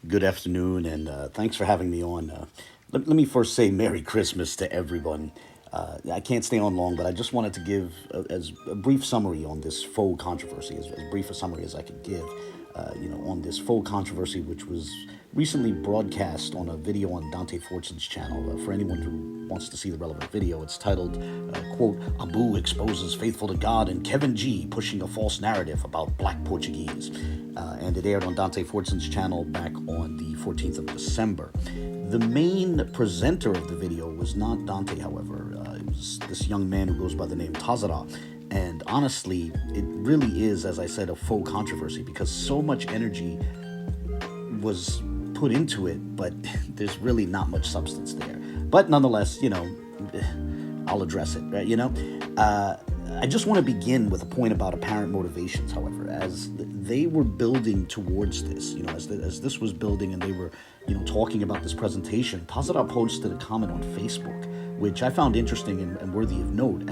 Good afternoon, and thanks for having me on. Let me first say Merry Christmas to everyone. I can't stay on long, but I just wanted to give as a brief summary on this faux controversy, as brief a summary as I could give, on this faux controversy, which was recently broadcast on a video on Dante Fortson's channel. For anyone who wants to see the relevant video, it's titled, quote, Abu exposes faithful to God and Kevin G pushing a false narrative about black Portuguese. And it aired on Dante Fortson's channel back on the 14th of December. The main presenter of the video was not Dante, however. It was this young man who goes by the name Tazarah. And honestly, it really is, as I said, a faux controversy because so much energy was put into it, but there's really not much substance there. But nonetheless, I'll address it, right? I just want to begin with a point about apparent motivations, however, as they were building towards this, as this was building and they were, talking about this presentation, Tazarah posted a comment on Facebook, which I found interesting and worthy of note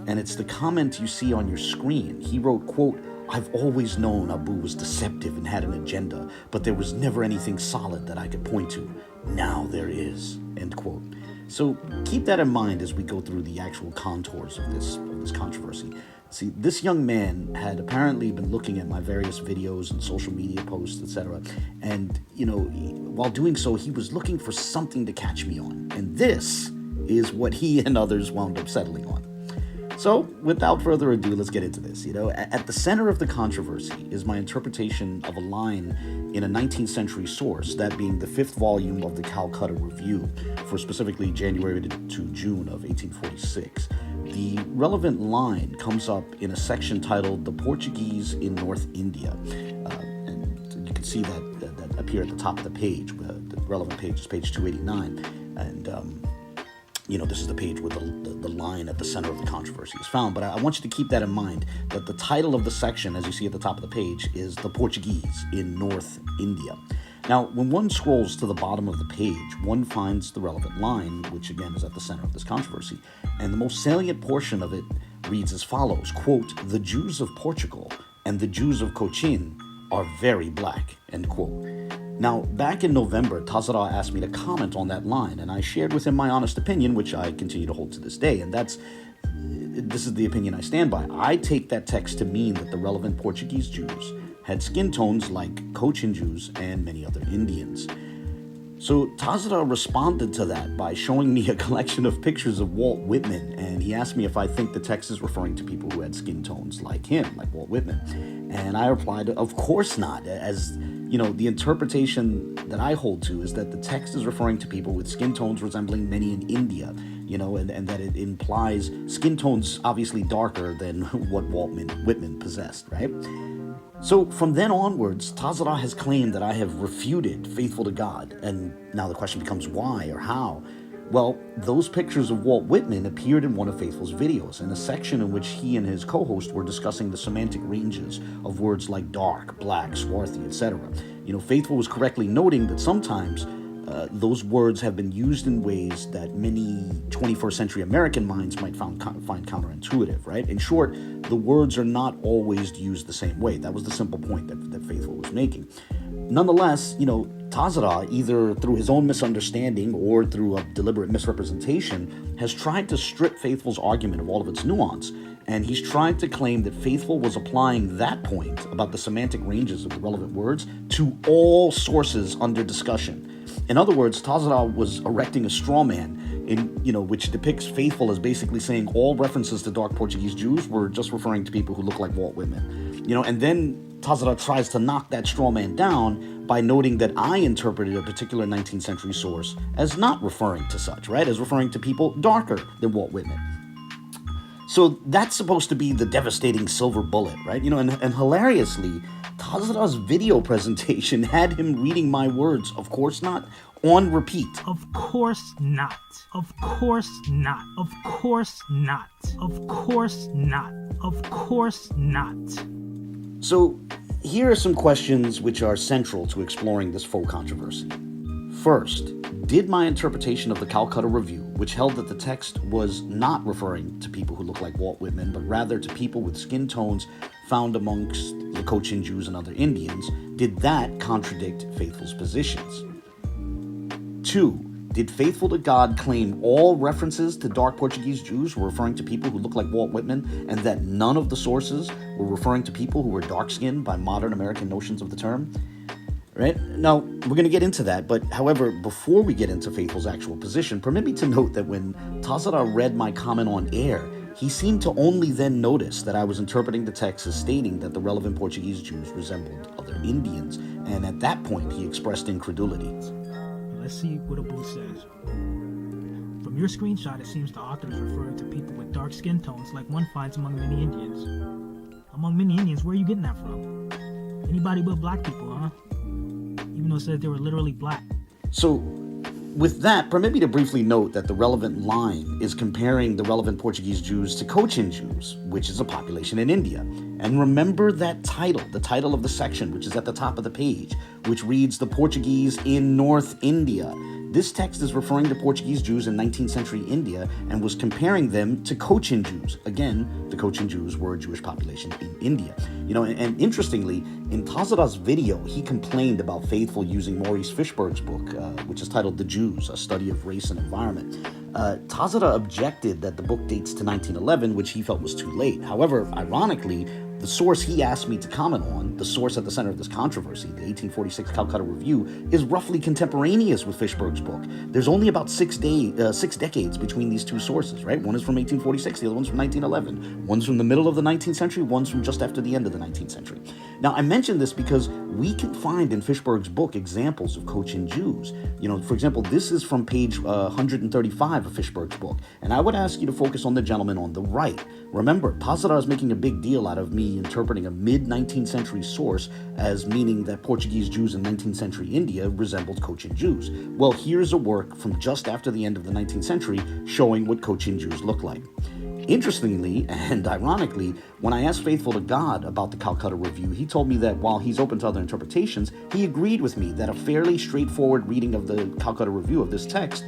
and it's the comment you see on your screen. He wrote, quote, I've always known Abu was deceptive and had an agenda, but there was never anything solid that I could point to. Now there is, end quote. So keep that in mind as we go through the actual contours of this controversy. See, this young man had apparently been looking at my various videos and social media posts, etc. And, while doing so, he was looking for something to catch me on. And this is what he and others wound up settling on. So, without further ado, let's get into this. At the center of the controversy is my interpretation of a line in a 19th century source, that being the 5th volume of the Calcutta Review for specifically January to June of 1846. The relevant line comes up in a section titled The Portuguese in North India. And you can see that appear at the top of the page. The relevant page is page 289. And this is the page where the line at the center of the controversy is found. But I want you to keep that in mind, that the title of the section, as you see at the top of the page, is The Portuguese in North India. Now, when one scrolls to the bottom of the page, one finds the relevant line, which again is at the center of this controversy. And the most salient portion of it reads as follows, quote, the Jews of Portugal and the Jews of Cochin are very black, end quote. Now, back in November, Tazarah asked me to comment on that line, and I shared with him my honest opinion, which I continue to hold to this day, and this is the opinion I stand by. I take that text to mean that the relevant Portuguese Jews had skin tones like Cochin Jews and many other Indians. So Tazarah responded to that by showing me a collection of pictures of Walt Whitman, and he asked me if I think the text is referring to people who had skin tones like him, like Walt Whitman. And I replied, of course not, as the interpretation that I hold to is that the text is referring to people with skin tones resembling many in India, and that it implies skin tones obviously darker than what Walt Whitman possessed, right? So from then onwards, Tazarah has claimed that I have refuted faithful to God, and now the question becomes why or how. Well, those pictures of Walt Whitman appeared in one of Faithful's videos, in a section in which he and his co-host were discussing the semantic ranges of words like dark, black, swarthy, etc. Faithful was correctly noting that sometimes those words have been used in ways that many 21st century American minds might find counterintuitive, right? In short, the words are not always used the same way. That was the simple point that Faithful was making. Nonetheless, Tazarah, either through his own misunderstanding or through a deliberate misrepresentation, has tried to strip Faithful's argument of all of its nuance, and he's tried to claim that Faithful was applying that point about the semantic ranges of the relevant words to all sources under discussion. In other words, Tazarah was erecting a straw man which depicts Faithful as basically saying all references to dark Portuguese Jews were just referring to people who look like Walt Whitman. And then Tazarah tries to knock that straw man down by noting that I interpreted a particular 19th century source as not referring to such, right? As referring to people darker than Walt Whitman. So that's supposed to be the devastating silver bullet, right? And hilariously, Tazarah's video presentation had him reading my words, of course not, on repeat. Of course not. Of course not. Of course not. Of course not. Of course not. So here are some questions which are central to exploring this faux controversy. First, did my interpretation of the Calcutta Review, which held that the text was not referring to people who look like Walt Whitman, but rather to people with skin tones found amongst the Cochin Jews and other Indians, Did that contradict Faithful's positions? 2. Did Faithful to God claim all references to dark Portuguese Jews were referring to people who looked like Walt Whitman, and that none of the sources were referring to people who were dark-skinned by modern American notions of the term? Right? Now, we're going to get into that, but however, before we get into Faithful's actual position, permit me to note that when Tazarah read my comment on air, he seemed to only then notice that I was interpreting the text as stating that the relevant Portuguese Jews resembled other Indians, and at that point he expressed incredulity. Let's see what Abu says. From your screenshot, it seems the author is referring to people with dark skin tones like one finds among many Indians. Among many Indians, where are you getting that from? Anybody but black people, huh? Even though it says they were literally black. So, with that, permit me to briefly note that the relevant line is comparing the relevant Portuguese Jews to Cochin Jews, which is a population in India. And remember that title, the title of the section, which is at the top of the page, which reads The Portuguese in North India. This text is referring to Portuguese Jews in 19th century India and was comparing them to Cochin Jews. Again, the Cochin Jews were a Jewish population in India. And interestingly, in Tazarah's video, he complained about Faithful using Maurice Fishberg's book, which is titled The Jews, A Study of Race and Environment. Tazarah objected that the book dates to 1911, which he felt was too late. However, ironically, the source he asked me to comment on, the source at the center of this controversy, the 1846 Calcutta Review, is roughly contemporaneous with Fishberg's book. There's only about 6 decades between these two sources, right? One is from 1846, the other one's from 1911. One's from the middle of the 19th century, one's from just after the end of the 19th century. Now, I mention this because we can find in Fishberg's book examples of Cochin Jews. For example, this is from page 135 of Fishberg's book, and I would ask you to focus on the gentleman on the right. Remember, Tazarah is making a big deal out of me interpreting a mid-19th century source as meaning that Portuguese Jews in 19th century India resembled Cochin Jews. Well, here's a work from just after the end of the 19th century showing what Cochin Jews look like. Interestingly and ironically, when I asked Faithful to God about the Calcutta Review, he told me that while he's open to other interpretations, he agreed with me that a fairly straightforward reading of the Calcutta Review of this text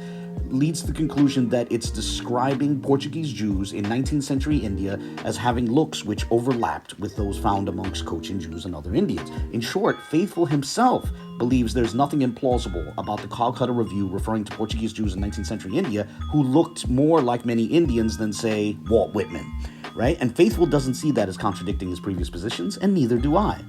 leads to the conclusion that it's describing Portuguese Jews in 19th century India as having looks which overlapped with those found amongst Cochin Jews and other Indians. In short, Faithful himself believes there's nothing implausible about the Calcutta Review referring to Portuguese Jews in 19th century India who looked more like many Indians than, say, Walt Whitman, right? And Faithful doesn't see that as contradicting his previous positions, and neither do I.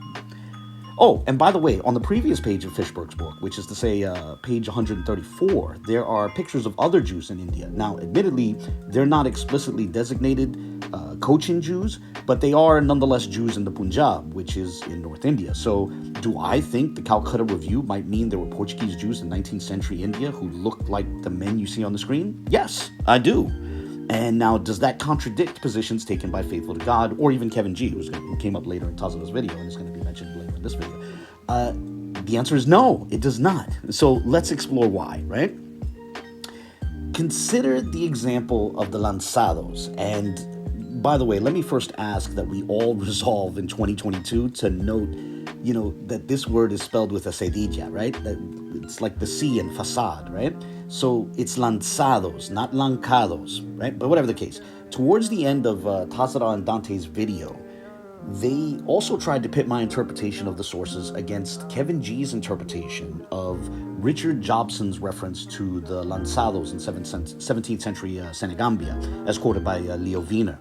Oh, and by the way, on the previous page of Fishberg's book, which is to say page 134, there are pictures of other Jews in India. Now, admittedly, they're not explicitly designated Cochin Jews, but they are nonetheless Jews in the Punjab, which is in North India. So do I think the Calcutta Review might mean there were Portuguese Jews in 19th century India who looked like the men you see on the screen? Yes, I do. And now, does that contradict positions taken by Faithful to God, or even Kevin G, who came up later in Tazarah's video and is going to be mentioned later in this video? The answer is no, it does not. So let's explore why, right? Consider the example of the lanzados. And by the way, let me first ask that we all resolve in 2022 to note, that this word is spelled with a cedilla, right? That it's like the C in facade, right? So it's lanzados, not lancados, right? But whatever the case, towards the end of Tazarah and Dante's video, they also tried to pit my interpretation of the sources against Kevin G's interpretation of Richard Jobson's reference to the lanzados in 17th century Senegambia, as quoted by Leo Wiener.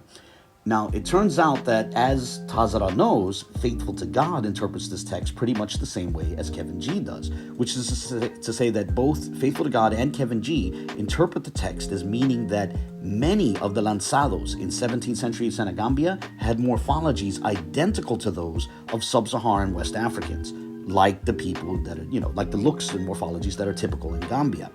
Now, it turns out that, as Tazarah knows, Faithful to God interprets this text pretty much the same way as Kevin G does, which is to say that both Faithful to God and Kevin G interpret the text as meaning that many of the lanzados in 17th century Senegambia had morphologies identical to those of sub-Saharan West Africans, like the people that are, like the looks and morphologies that are typical in Gambia.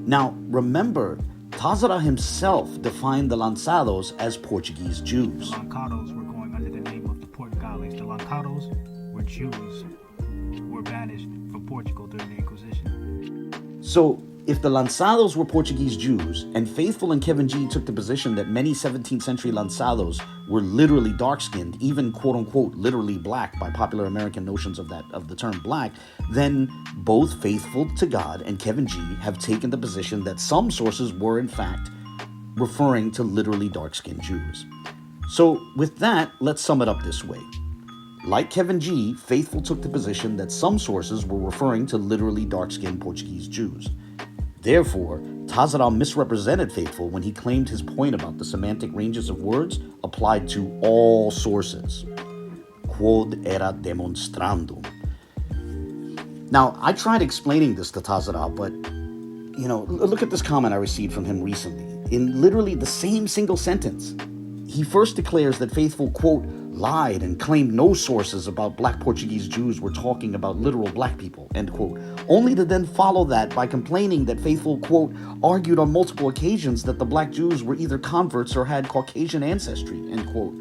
Now, remember, Tazarah himself defined the lanzados as Portuguese Jews. The lancados were going under the name of the Portugales. The lancados were Jews who were banished from Portugal during the Inquisition. So, if the lanzados were Portuguese Jews, and Faithful and Kevin G took the position that many 17th century lanzados were literally dark-skinned, even quote-unquote literally black by popular American notions of the term black, then both Faithful to God and Kevin G have taken the position that some sources were in fact referring to literally dark-skinned Jews. So with that, let's sum it up this way. Like Kevin G, Faithful took the position that some sources were referring to literally dark-skinned Portuguese Jews. Therefore, Tazarah misrepresented Faithful when he claimed his point about the semantic ranges of words applied to all sources. Quod era demonstrandum. Now, I tried explaining this to Tazarah, but, look at this comment I received from him recently. In literally the same single sentence, he first declares that Faithful, quote, lied and claimed no sources about black Portuguese Jews were talking about literal black people, end quote, only to then follow that by complaining that Faithful, quote, argued on multiple occasions that the black Jews were either converts or had Caucasian ancestry, end quote.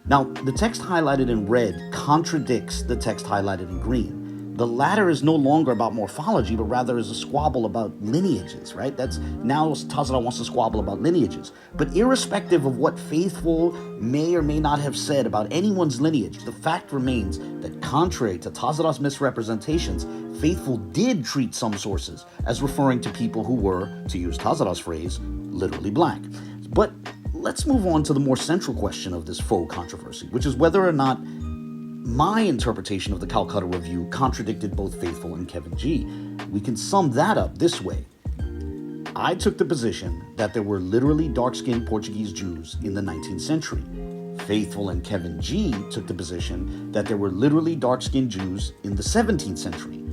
Now, the text highlighted in red contradicts the text highlighted in green. The latter is no longer about morphology, but rather is a squabble about lineages, right? Now Tazarah wants to squabble about lineages. But irrespective of what Faithful may or may not have said about anyone's lineage, the fact remains that contrary to Tazarah's misrepresentations, Faithful did treat some sources as referring to people who were, to use Tazarah's phrase, literally black. But let's move on to the more central question of this faux controversy, which is whether or not my interpretation of the Calcutta Review contradicted both Faithful and Kevin G. We can sum that up this way. I took the position that there were literally dark-skinned Portuguese Jews in the 19th century. Faithful and Kevin G took the position that there were literally dark-skinned Jews in the 17th century.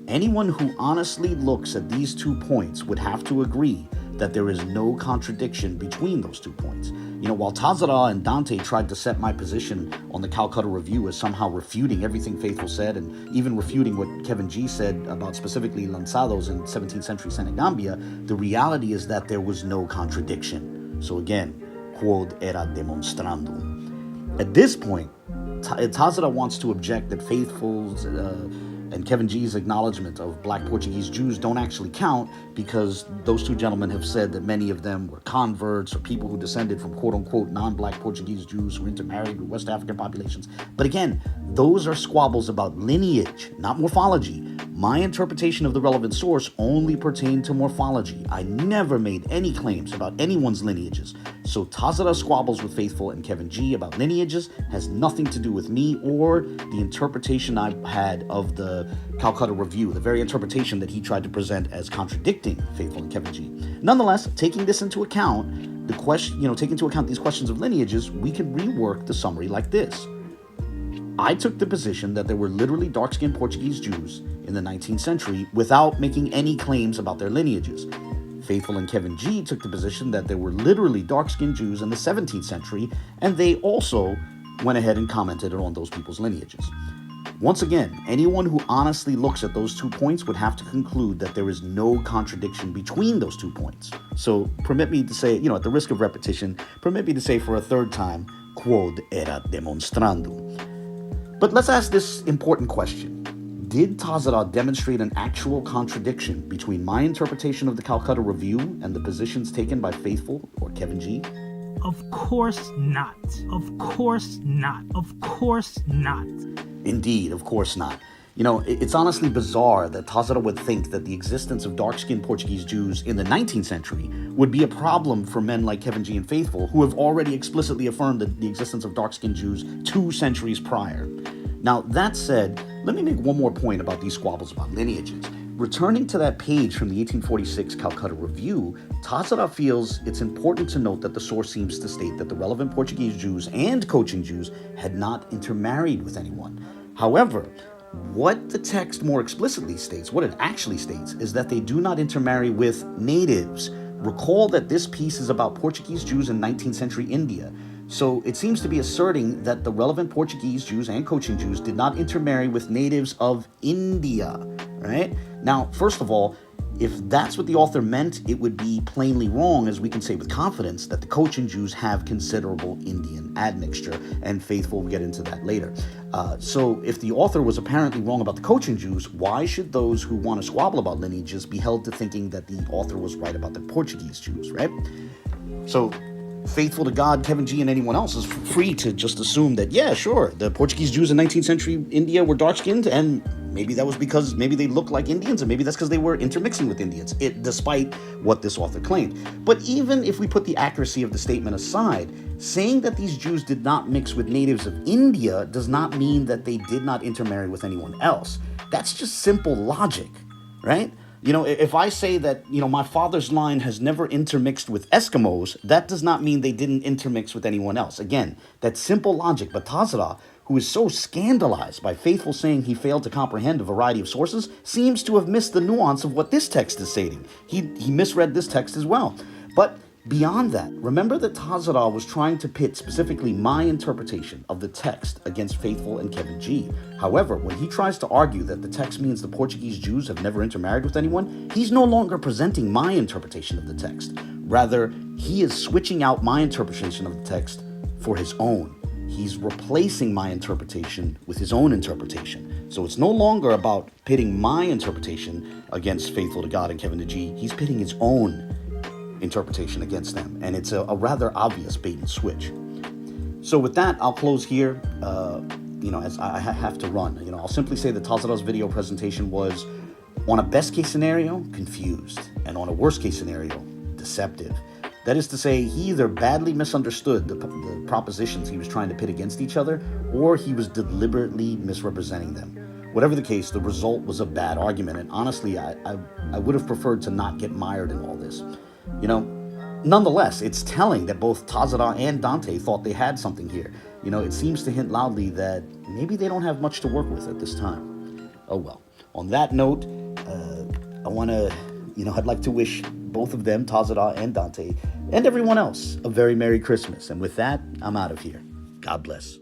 Anyone who honestly looks at these 2 points would have to agree that there is no contradiction between those 2 points. While Tazarah and Dante tried to set my position on the Calcutta Review as somehow refuting everything Faithful said and even refuting what Kevin G said about specifically lanzados in 17th century Senegambia, the reality is that there was no contradiction. So again, quod era demonstrandum. At this point, Tazarah wants to object that Faithful's and Kevin G's acknowledgement of black Portuguese Jews don't actually count because those 2 gentlemen have said that many of them were converts or people who descended from quote-unquote non-black Portuguese Jews who intermarried with West African populations. But again, those are squabbles about lineage, not morphology. My interpretation of the relevant source only pertained to morphology. I never made any claims about anyone's lineages. So Tazarah squabbles with Faithful and Kevin G about lineages has nothing to do with me or the interpretation I had of the Calcutta Review, the very interpretation that he tried to present as contradicting Faithful and Kevin G. Nonetheless, taking this into account, taking into account these questions of lineages, we can rework the summary like this. I took the position that there were literally dark-skinned Portuguese Jews in the 19th century without making any claims about their lineages. Faithful and Kevin G took the position that there were literally dark-skinned Jews in the 17th century, and they also went ahead and commented on those people's lineages. Once again, anyone who honestly looks at those 2 points would have to conclude that there is no contradiction between those 2 points. So permit me to say, at the risk of repetition, permit me to say for a third time, quod era demonstrandum. But let's ask this important question. Did Tazarah demonstrate an actual contradiction between my interpretation of the Calcutta Review and the positions taken by Faithful or Kevin G? Of course not. Of course not. Of course not. Indeed, of course not. It's honestly bizarre that Tazarah would think that the existence of dark-skinned Portuguese Jews in the 19th century would be a problem for men like Kevin G and Faithful, who have already explicitly affirmed the existence of dark-skinned Jews 2 centuries prior. Now, that said, let me make one more point about these squabbles about lineages. Returning to that page from the 1846 Calcutta Review, Tazarah feels it's important to note that the source seems to state that the relevant Portuguese Jews and Cochin Jews had not intermarried with anyone. However, what the text more explicitly states, what it actually states, is that they do not intermarry with natives. Recall that this piece is about Portuguese Jews in 19th century India. So it seems to be asserting that the relevant Portuguese Jews and Cochin Jews did not intermarry with natives of India, right? Now, first of all, if that's what the author meant, it would be plainly wrong, as we can say with confidence, that the Cochin Jews have considerable Indian admixture, and Faithful will get into that later. So if the author was apparently wrong about the Cochin Jews, why should those who want to squabble about lineages be held to thinking that the author was right about the Portuguese Jews, right? So Faithful to God, Kevin G, and anyone else is free to just assume that, yeah, sure, the Portuguese Jews in 19th century India were dark-skinned, and maybe that was because maybe they looked like Indians, and maybe that's because they were intermixing with Indians, despite what this author claimed. But even if we put the accuracy of the statement aside, Saying that these Jews did not mix with natives of India does not mean that they did not intermarry with anyone else. That's just simple logic, right? If I say that, my father's line has never intermixed with Eskimos, that does not mean they didn't intermix with anyone else. Again, that's simple logic. But Tazarah, who is so scandalized by Faithful saying he failed to comprehend a variety of sources, seems to have missed the nuance of what this text is stating. He misread this text as well. But beyond that, remember that Tazarah was trying to pit specifically my interpretation of the text against Faithful and Kevin G. However, when he tries to argue that the text means the Portuguese Jews have never intermarried with anyone, he's no longer presenting my interpretation of the text. Rather, he is switching out my interpretation of the text for his own. He's replacing my interpretation with his own interpretation. So it's no longer about pitting my interpretation against Faithful to God and Kevin to G. He's pitting his own interpretation against them, and it's a rather obvious bait and switch. So with that, I'll close here. As I have to run, I'll simply say that Tazarah's video presentation was, on a best case scenario, confused, and on a worst case scenario, deceptive. That is to say, he either badly misunderstood the propositions he was trying to pit against each other, or he was deliberately misrepresenting them. Whatever the case, the result was a bad argument, and honestly, I would have preferred to not get mired in all this. Nonetheless, it's telling that both Tazarah and Dante thought they had something here. It seems to hint loudly that maybe they don't have much to work with at this time. Oh well. On that note, I'd like to wish both of them, Tazarah and Dante, and everyone else, a very Merry Christmas. And with that, I'm out of here. God bless.